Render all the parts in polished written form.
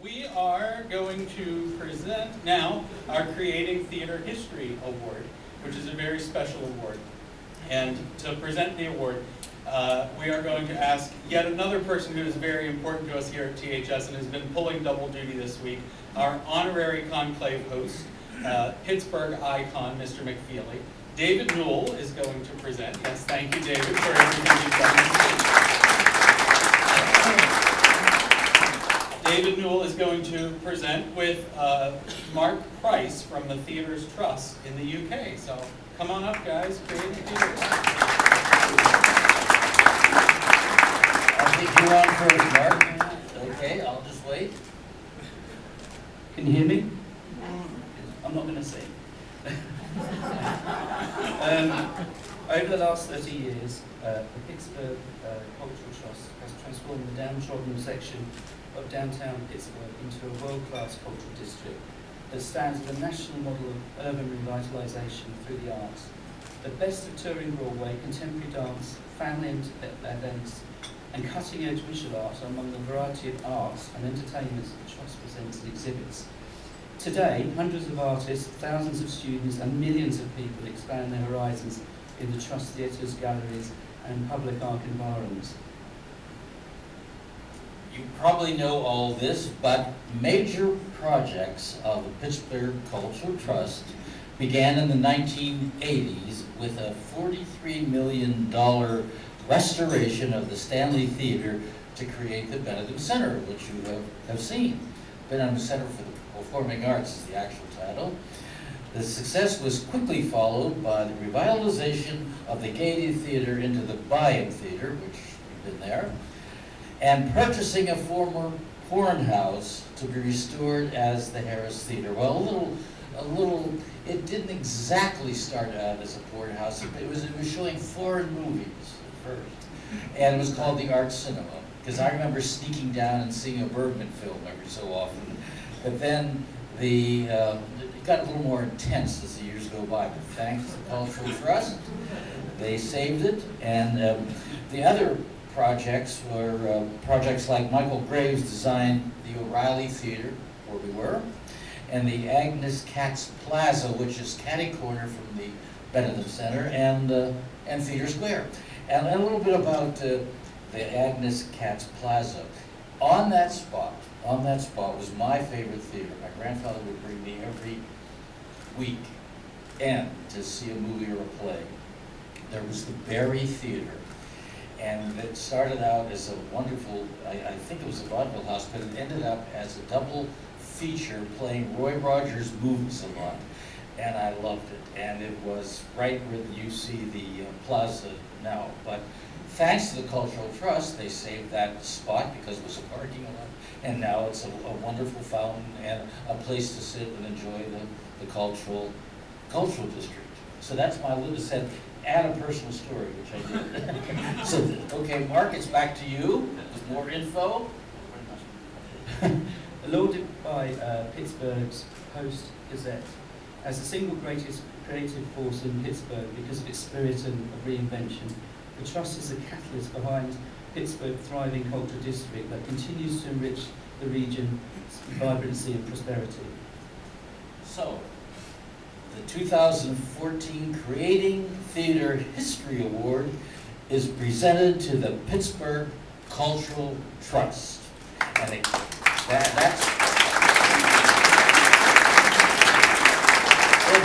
We are going to present now our Creating Theater History Award, which is a very special award. And to present the award, we are going to ask yet another person who is very important to us here at THS and has been pulling double duty this week, our honorary Conclave host, Pittsburgh icon, Mr. McFeely. David Newell is going to present. Yes, thank you, David, for everything you've done. David Newell is going to present with Mark Price from the Theatre's Trust in the UK. So come on up, guys. Creating Theatre. I think you're on first, Mark. Okay, I'll just wait. Can you hear me? I'm not going to sing. Over the last 30 years, the Pittsburgh Cultural Trust has transformed the downtrodden section of downtown Pittsburgh into a world-class cultural district that stands as a national model of urban revitalization through the arts. The best of touring Broadway, contemporary dance, family events, and cutting-edge visual art are among the variety of arts and entertainments that the Trust presents and exhibits. Today, hundreds of artists, thousands of students, and millions of people expand their horizons in the Trust theatres, galleries, and public art environments. You probably know all this, but major projects of the Pittsburgh Cultural Trust began in the 1980s with a $43 million restoration of the Stanley Theatre to create the Benedum Center, which you have seen. Benedum Center for the Performing Arts is the actual title. The success was quickly followed by the revitalization of the Gayety Theatre into the Byham Theatre, which you've been there, and purchasing a former porn house to be restored as the Harris Theatre. Well, it didn't exactly start out as a porn house. It was showing foreign movies at first, and it was called the Art Cinema, because I remember sneaking down and seeing a Bergman film every so often. But then it got a little more intense as the years go by, but thanks to the Cultural Trust, they saved it, and the other projects were projects like Michael Graves designed the O'Reilly Theatre, where we were, and the Agnes Katz Plaza, which is catty-corner from the Benedum Center, and Theatre Square. And a little bit about the Agnes Katz Plaza. On that spot was my favorite theater. My grandfather would bring me every week to see a movie or a play. There was the Berry Theatre. And it started out as a wonderful, I think it was a vaudeville house, but it ended up as a double feature playing Roy Rogers' movies a lot. And I loved it. And it was right where you see the plaza now. But thanks to the Cultural Trust, they saved that spot because it was a parking lot. And now it's a wonderful fountain and a place to sit and enjoy the cultural district. So that's my little said. Add a personal story, which I did. So, okay, Mark, it's back to you with more info. Lauded by Pittsburgh's Post-Gazette as the single greatest creative force in Pittsburgh because of its spirit and of reinvention, the Trust is a catalyst behind Pittsburgh's thriving cultural district that continues to enrich the region's vibrancy and prosperity. So, the 2014 Creating Theater History Award is presented to the Pittsburgh Cultural Trust. And it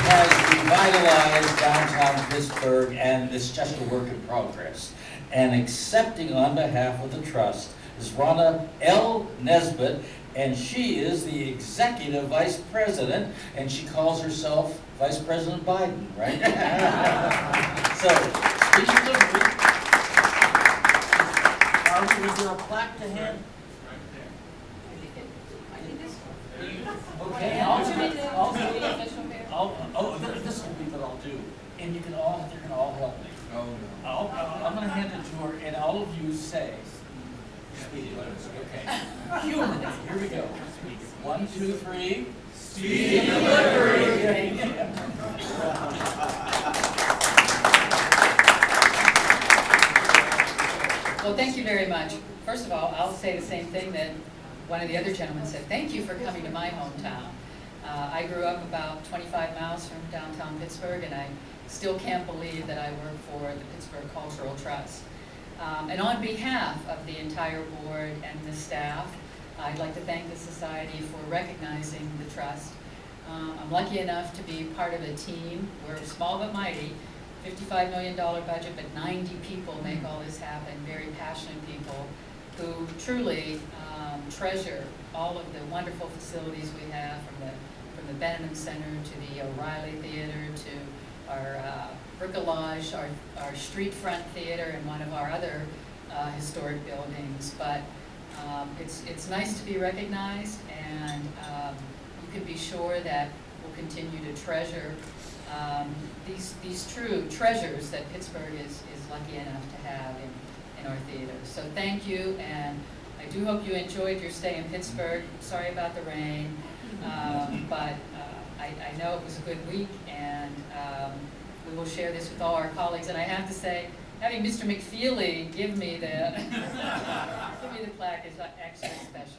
has revitalized downtown Pittsburgh, and it's just a work in progress. And accepting on behalf of the Trust is Rona L. Nesbit, and she is the Executive Vice President, and she calls herself Vice President Biden, right? So, speech delivery. Is there a plaque to hand? Okay, this will be what I'll do. And they're gonna all help me. Oh, no. I'm gonna hand it to her, and all of you say, okay. Human, here we go. 1, 2, 3. Speedy delivery. Well, thank you very much. First of all, I'll say the same thing that one of the other gentlemen said, thank you for coming to my hometown. I grew up about 25 miles from downtown Pittsburgh, and I still can't believe that I work for the Pittsburgh Cultural Trust. And on behalf of the entire board and the staff, I'd like to thank the Society for recognizing the trust. I'm lucky enough to be part of a team. We're small but mighty, $55 million budget, but 90 people make all this happen, very passionate people who truly treasure all of the wonderful facilities we have, from the Benedum Center to the O'Reilly Theatre to our bricolage, our street front theater, and one of our other historic buildings. But it's nice to be recognized, and you can be sure that we'll continue to treasure these true treasures that Pittsburgh is lucky enough to have in our theater. So thank you, and I do hope you enjoyed your stay in Pittsburgh. Sorry about the rain, but I know it was a good week, and we will share this with all our colleagues. And I have to say, having Mr. McFeely give me the plaque is actually special.